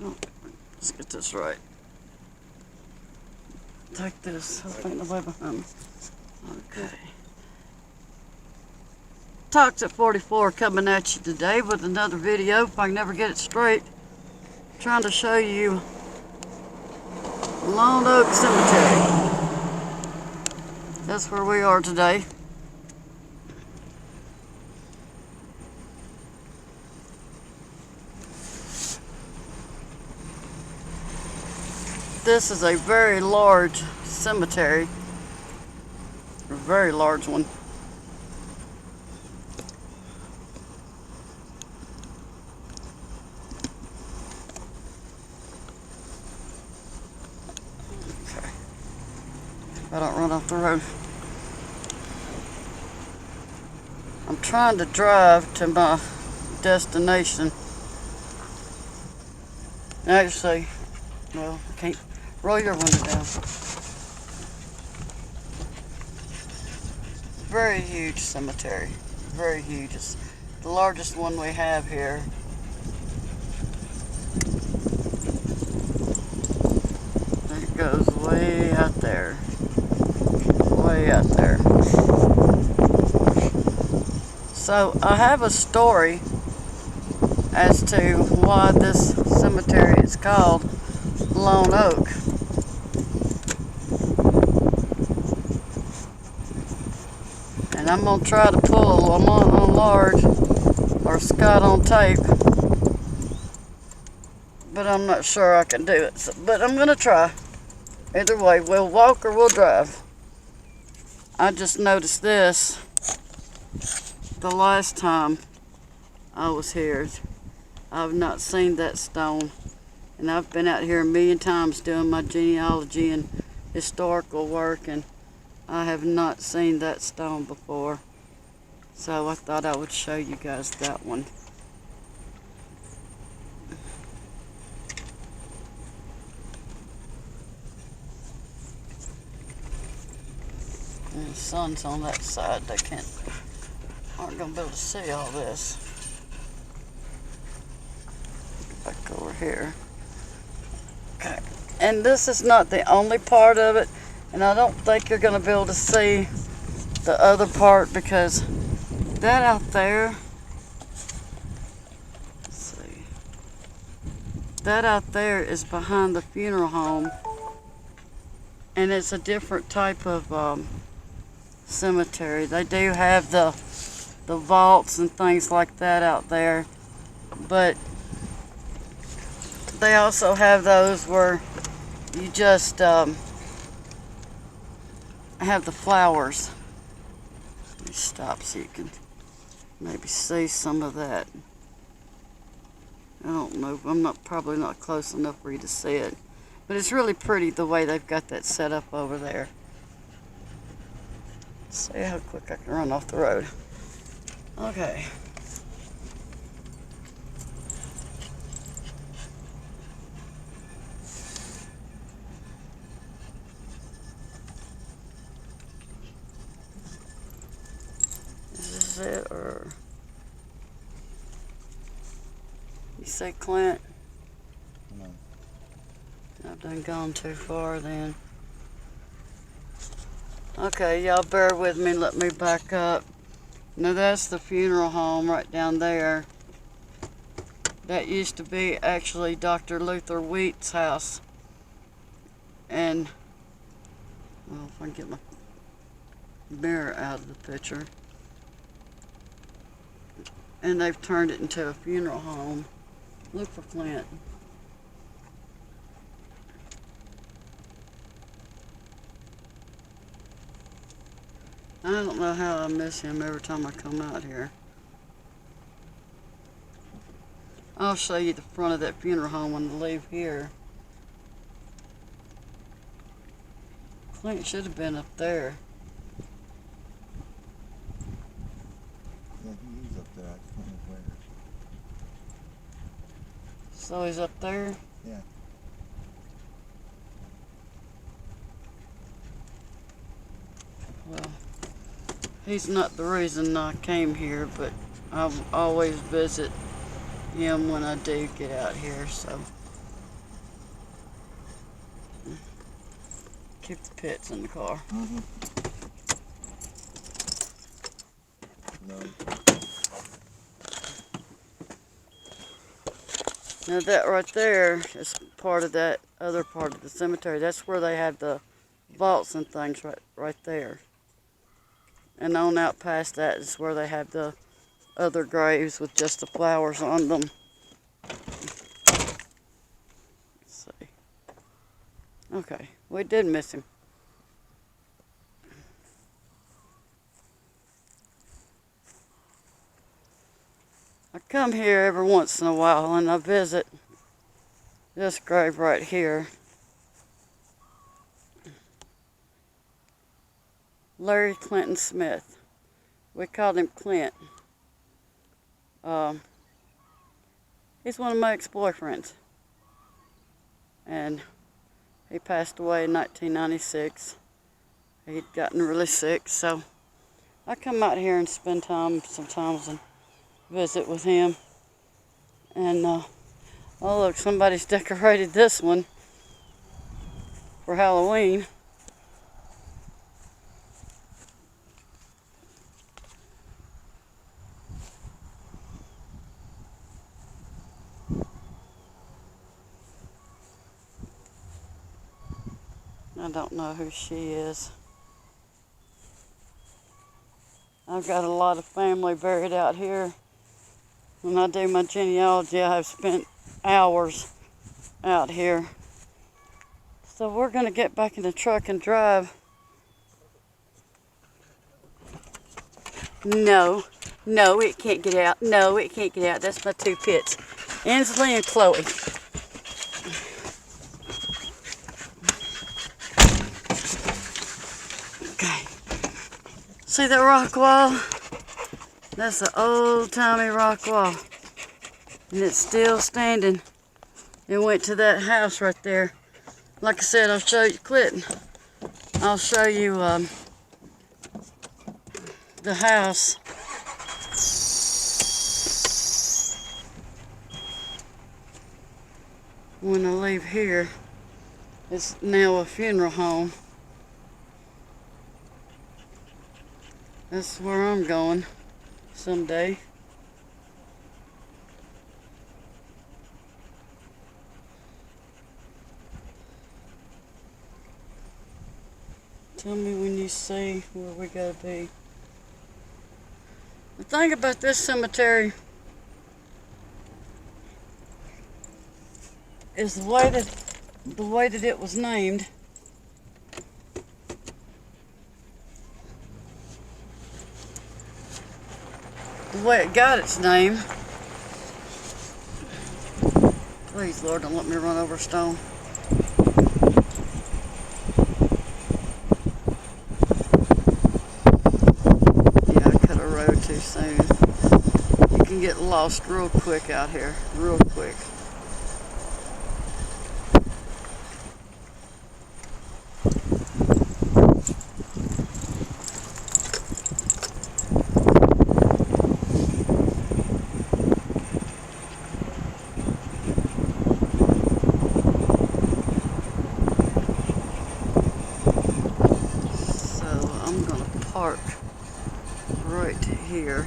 Oh, let's get this right. Take this. I think the way behind me. Okay. Toxic 44 coming at you today with another video. If I can never get it straight, I'm trying to show you Lone Oak Cemetery. That's where we are today. This is a very large cemetery, a very large one. Okay. If I don't run off the road. I'm trying to drive to my destination. Actually, well, I can't. Roll your window down. Very huge cemetery. Very huge. It's the largest one we have here. It goes way out there. Way out there. So I have a story as to why this cemetery is called Lone Oak. And I'm going to try to pull a Lamont on large or Scott on tape, but I'm not sure I can do it. So, but I'm going to try. Either way, we'll walk or we'll drive. I just noticed this the last time I was here. I've not seen that stone, and I've been out here a million times doing my genealogy and historical work, and I have not seen that stone before, so I thought I would show you guys that one. And the sun's on that side, they aren't going to be able to see all this. Back over here. Okay, and this is not the only part of it. And I don't think you're going to be able to see the other part because that out there, let's see, that out there is behind the funeral home, and it's a different type of cemetery. They do have the vaults and things like that out there, but they also have those where you just have the flowers. Let me stop so you can maybe see some of that. I don't know. I'm probably not close enough for you to see it, but it's really pretty the way they've got that set up over there. Let's see how quick I can run off the road. Okay. It, or you say Clint? No. I've done gone too far then. Okay, y'all bear with me, let me back up. Now that's the funeral home right down there. That used to be actually Dr. Luther Wheat's house. And, well, if I can get my mirror out of the picture. And they've turned it into a funeral home. Look for Flint. I don't know how I miss him every time I come out here. I'll show you the front of that funeral home when I leave here. Clint should have been up there. Yeah, he is up there. I just don't know where. So he's up there? Yeah. Well, he's not the reason I came here, but I always visit him when I do get out here, so keep the pits in the car. Mm-hmm. No. Now that right there is part of that other part of the cemetery. That's where they had the vaults and things right there. And on out past that is where they have the other graves with just the flowers on them. Let's see. Okay, we did miss him. I come here every once in a while and I visit this grave right here. Larry Clinton Smith. We called him Clint. He's one of my ex-boyfriends. And he passed away in 1996. He'd gotten really sick, so I come out here and spend time sometimes and visit with him. And, oh look, somebody's decorated this one for Halloween. I don't know who she is. I've got a lot of family buried out here. When I do my genealogy, I have spent hours out here. So we're going to get back in the truck and drive. No, it can't get out. No, it can't get out. That's my two pits. Ainsley and Chloe. Okay. See that rock wall? That's an old-timey rock wall. And it's still standing. It went to that house right there. Like I said, I'll show you Clinton. I'll show you the house. When I leave here, it's now a funeral home. That's where I'm going someday. Tell me when you see where we gotta be. The thing about this cemetery is the way that it was named. The way it got its name. Please, Lord, don't let me run over a stone. Yeah, I cut a road too soon. You can get lost real quick out here, real quick. Park right here.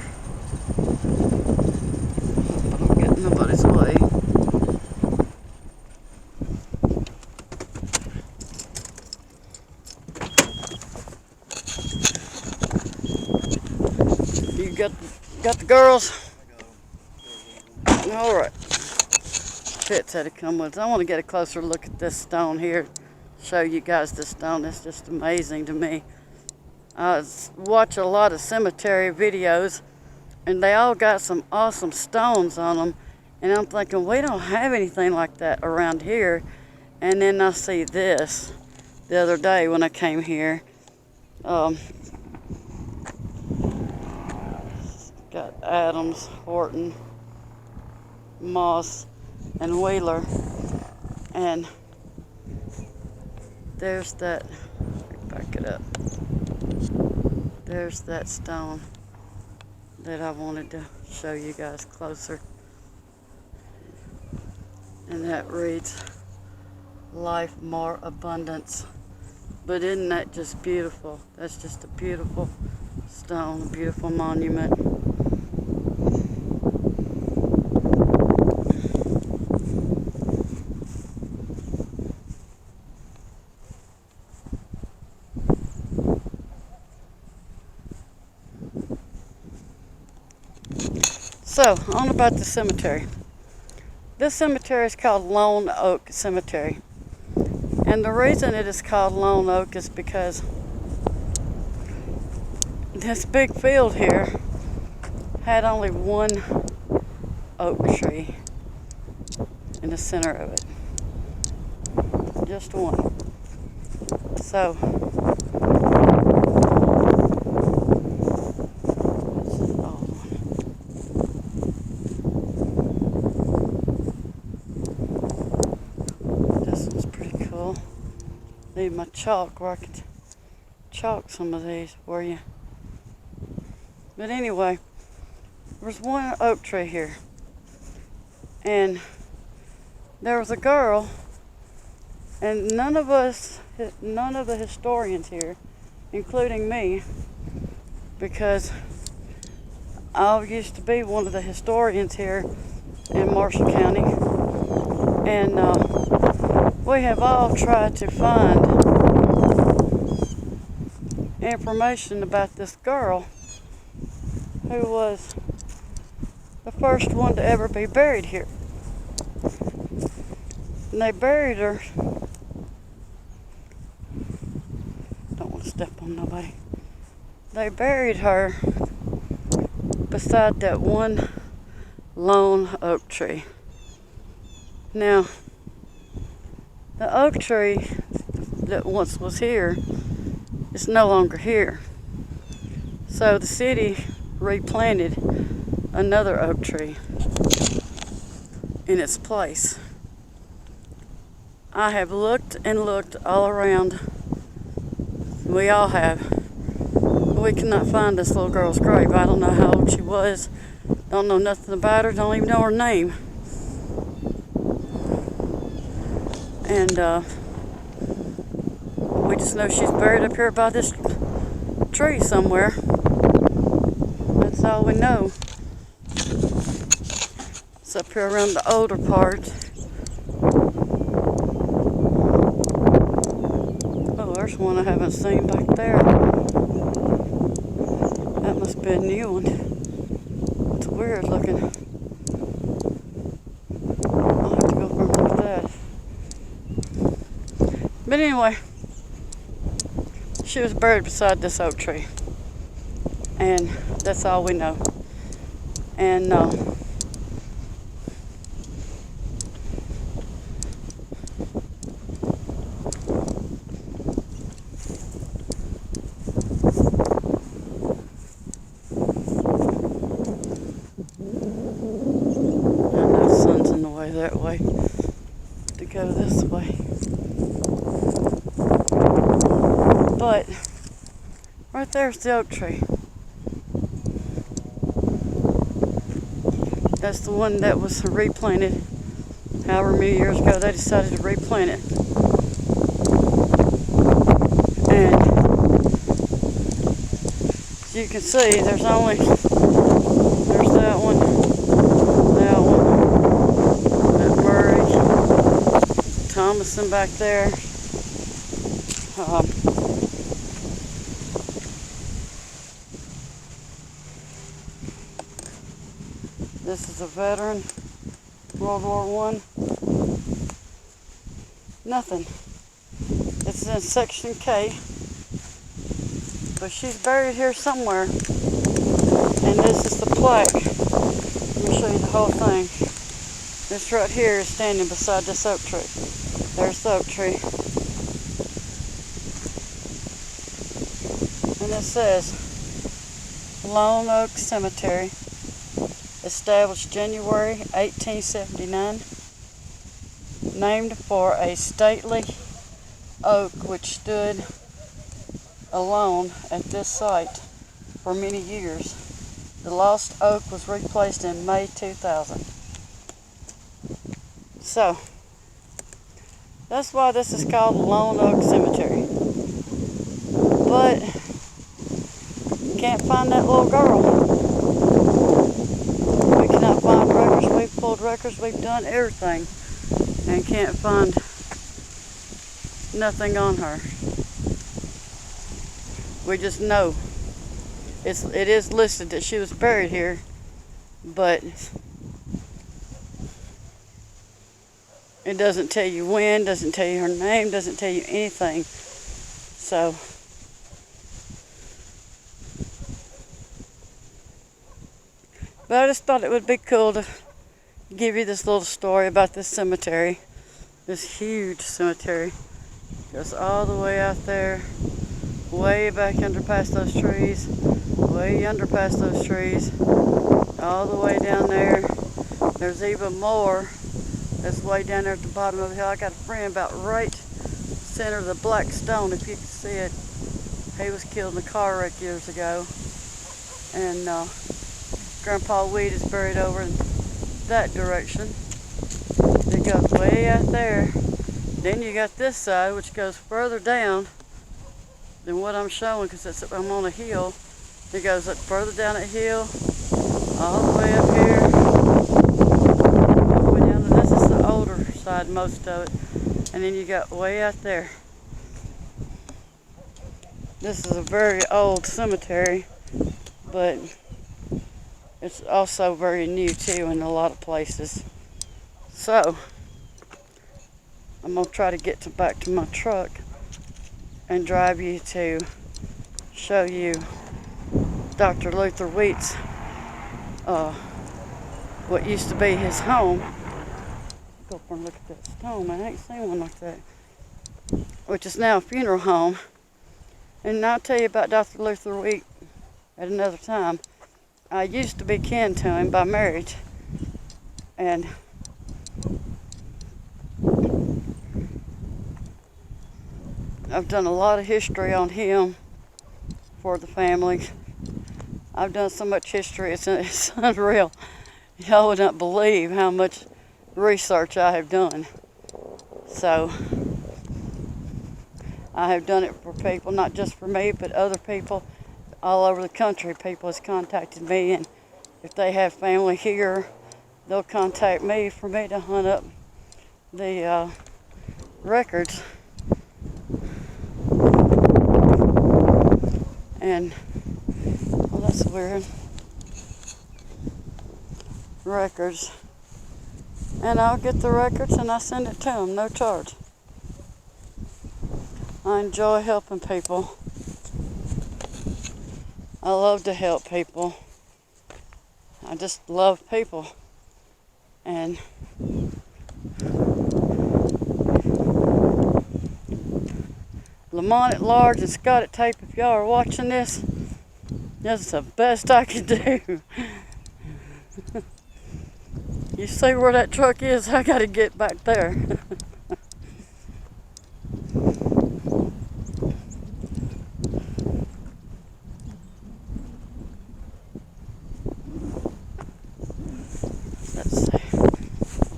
I don't get in nobody's way. You got the girls? All right. Fitz had to come with us. I want to get a closer look at this stone here. Show you guys this stone. It's just amazing to me. I watch a lot of cemetery videos, and they all got some awesome stones on them. And I'm thinking, we don't have anything like that around here. And then I see this the other day when I came here. Got Adams, Horton, Moss, and Wheeler. And there's that, back it up. There's that stone that I wanted to show you guys closer. And that reads, Life More Abundance. But isn't that just beautiful? That's just a beautiful stone, a beautiful monument. So, on about the cemetery. This cemetery is called Lone Oak Cemetery. And the reason it is called Lone Oak is because this big field here had only one oak tree in the center of it. Just one. So, this is an old one. This one's pretty cool. Need my chalk where I can chalk some of these for you. But anyway, there's one oak tree here. And there was a girl, and none of the historians here, including me, because I used to be one of the historians here in Marshall County, and we have all tried to find information about this girl who was the first one to ever be buried here. And they buried her, don't want to step on nobody. They buried her beside that one lone oak tree. Now, the oak tree that once was here is no longer here. So the city replanted another oak tree in its place. I have looked and looked all around. We all have. We cannot find this little girl's grave. I don't know how old she was. Don't know nothing about her. Don't even know her name. And we just know she's buried up here by this tree somewhere. That's all we know. It's up here around the older part. Oh, there's one I haven't seen back there. That must be a new one. It's weird looking. I'll have to go over and look at that. But anyway, she was buried beside this oak tree. And that's all we know. And that way to go this way. But right there's the oak tree. That's the one that was replanted. However many years ago they decided to replant it. And as you can see, there's that one, Thomason back there. This is a veteran, World War I. Nothing. It's in Section K. But she's buried here somewhere. And this is the plaque. Let me show you the whole thing. This right here is standing beside this oak tree. There's the oak tree. And it says, Lone Oak Cemetery, established January 1879, named for a stately oak which stood alone at this site for many years. The lost oak was replaced in May 2000. So, that's why this is called Lone Oak Cemetery. But can't find that little girl. We cannot find records. We've pulled records. We've done everything, and can't find nothing on her. We just know it is listed that she was buried here, but it doesn't tell you when, doesn't tell you her name, doesn't tell you anything. So but I just thought it would be cool to give you this little story about this cemetery. This huge cemetery. Goes all the way out there, way back under past those trees, way under past those trees, all the way down there. There's even more that's way down there at the bottom of the hill. I got a friend about right center of the black stone, if you can see it. He was killed in a car wreck years ago. And Grandpa Weed is buried over in that direction. It goes way out there. Then you got this side, which goes further down than what I'm showing, because I'm on a hill. It goes up further down that hill, all the way up here, all the way down. This is the older side, most of it. And then you got way out there. This is a very old cemetery, but it's also very new too in a lot of places. So I'm gonna try to get back to my truck and drive you to show you Dr. Luther Wheat's what used to be his home. Go up and look at that stone, man. I ain't seen one like that. Which is now a funeral home. And I'll tell you about Dr. Luther Wheat at another time. I used to be kin to him by marriage, and I've done a lot of history on him for the family. I've done so much history, it's unreal. Y'all would not believe how much research I have done. So I have done it for people, not just for me, but other people all over the country. People has contacted me, and if they have family here, they'll contact me for me to hunt up the records. And, well, that's weird. Records. And I'll get the records and I send it to them, no charge. I enjoy helping people. I love to help people. I just love people. And Lamont at Large and Scott at Tape, if y'all are watching this, that's the best I can do. You see where that truck is? I gotta get back there. Let's see.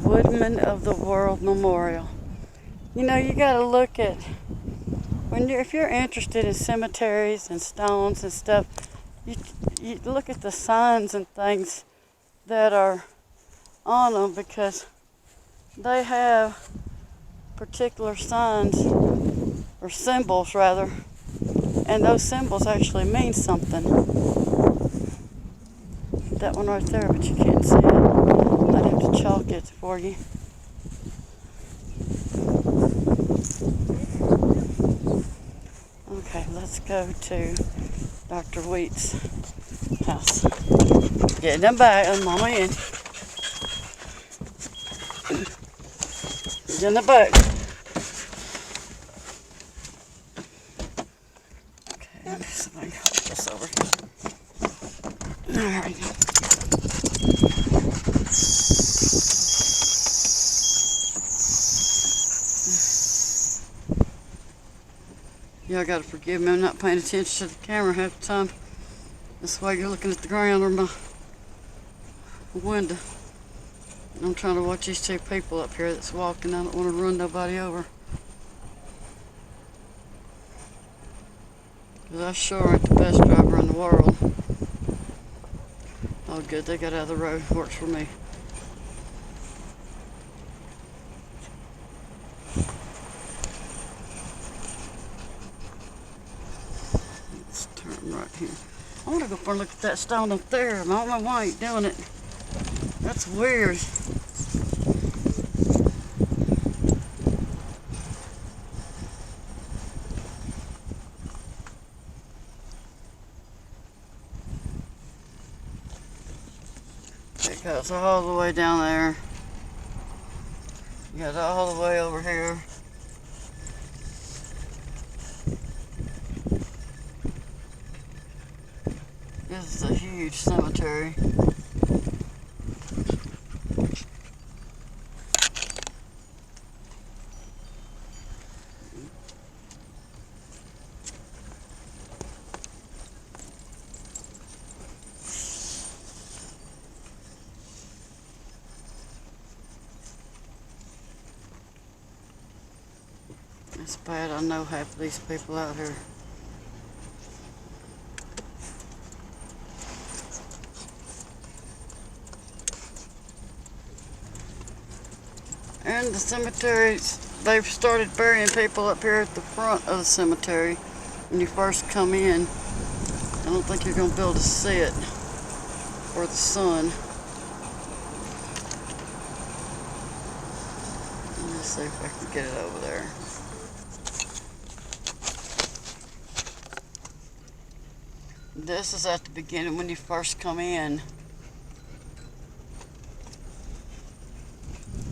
Woodman of the World Memorial. You know, you gotta look at, if you're interested in cemeteries and stones and stuff, you look at the signs and things that are on them, because they have particular signs, or symbols rather, and those symbols actually mean something. That one right there, but you can't see it. I'd have to chalk it for you. Okay, let's go to Dr. Wheat's house. Get them back, and Mama in. Get in the boat. Okay, let me see if I can hold this over here. Alright. Y'all gotta forgive me, I'm not paying attention to the camera half the time. That's why you're looking at the ground or my window. I'm trying to watch these two people up here that's walking. I don't want to run nobody over. 'Cause I sure ain't the best driver in the world. Oh good, they got out of the road. Works for me. Let's turn right here. I want to go for and look at that stone up there. I don't know why I ain't doing it. That's weird. It goes all the way down there. It goes all the way over here. This is a huge cemetery. It's bad, I know half of these people out here. And the cemeteries, they've started burying people up here at the front of the cemetery when you first come in. I don't think you're going to be able to see it for the sun. Let's see if I can get it over there. This is at the beginning when you first come in.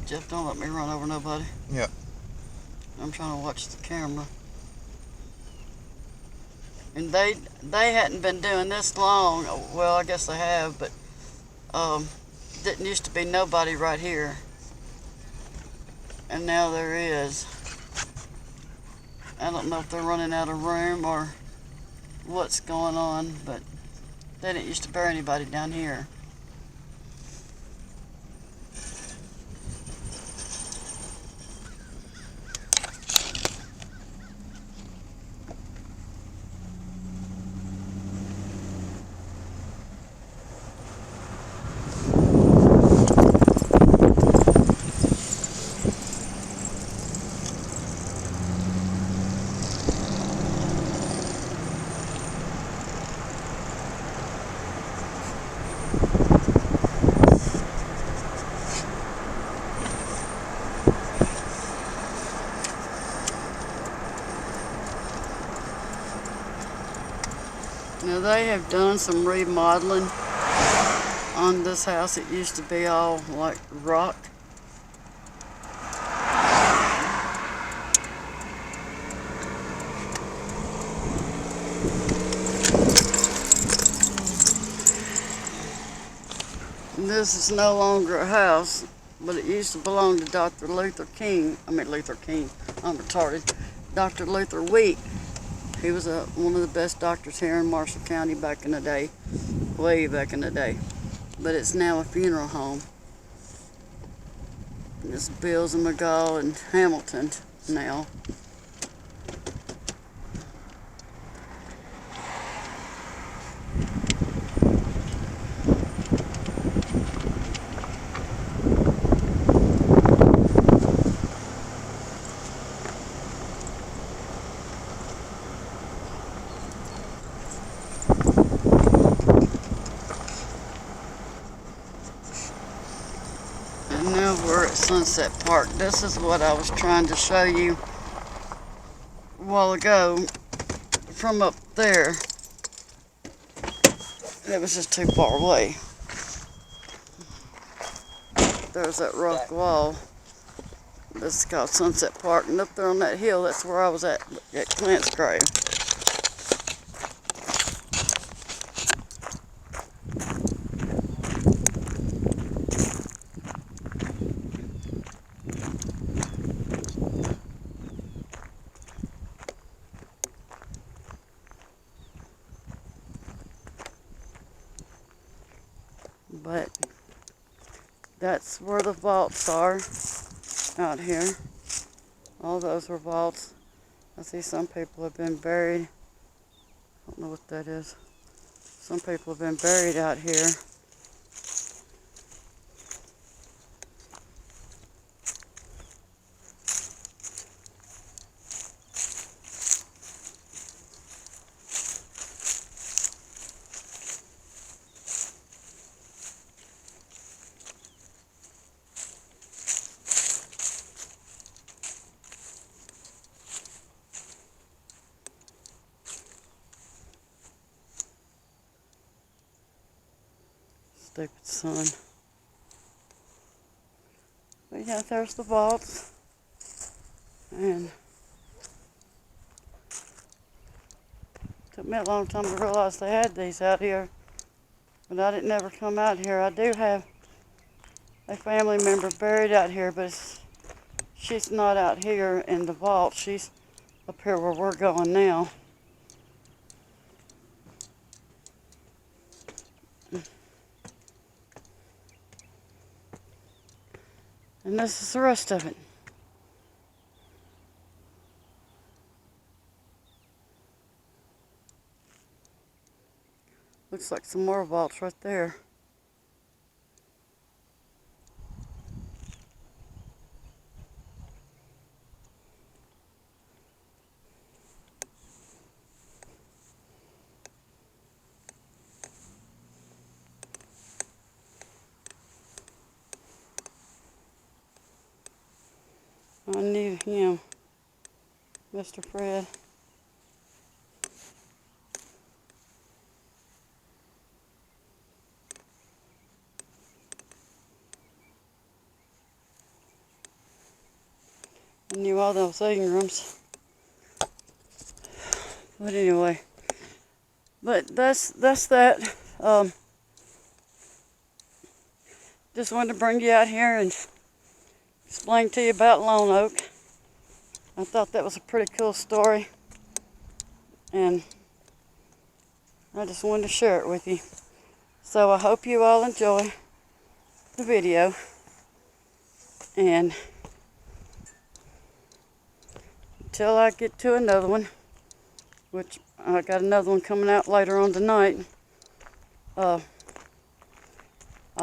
Jeff, don't let me run over nobody. Yeah. I'm trying to watch the camera. And they hadn't been doing this long. Well, I guess they have, but didn't used to be nobody right here. And now there is. I don't know if they're running out of room or what's going on, but they didn't used to bury anybody down here. Now they have done some remodeling on this house. It used to be all like rock. This is no longer a house, but it used to belong to Dr. Luther King. I'm retarded. Dr. Luther Wheat. He was one of the best doctors here in Marshall County back in the day, way back in the day. But it's now a funeral home. And it's Bills and McGall and Hamilton now. And now we're at Sunset Park. This is what I was trying to show you a while ago from up there. It was just too far away. There's that rock wall. This is called Sunset Park. And up there on that hill, that's where I was at Clint's grave. But that's where the vaults are out here. All those were vaults. I see some people have been buried know what that is. Some people have been buried out here. Stupid sun. But yeah, there's the vaults. And took me a long time to realize they had these out here. But I didn't ever come out here. I do have a family member buried out here, but she's not out here in the vault. She's up here where we're going now. And this is the rest of it. Looks like some more vaults right there. I knew him, Mr. Fred. I knew all those Ingrams. But anyway, that's that. Just wanted to bring you out here and explain to you about Lone Oak. I thought that was a pretty cool story, and I just wanted to share it with you. So I hope you all enjoy the video, and until I get to another one, which I got another one coming out later on tonight, I'll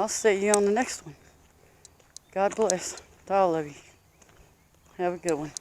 see you on the next one. God bless to all of you. Have a good one.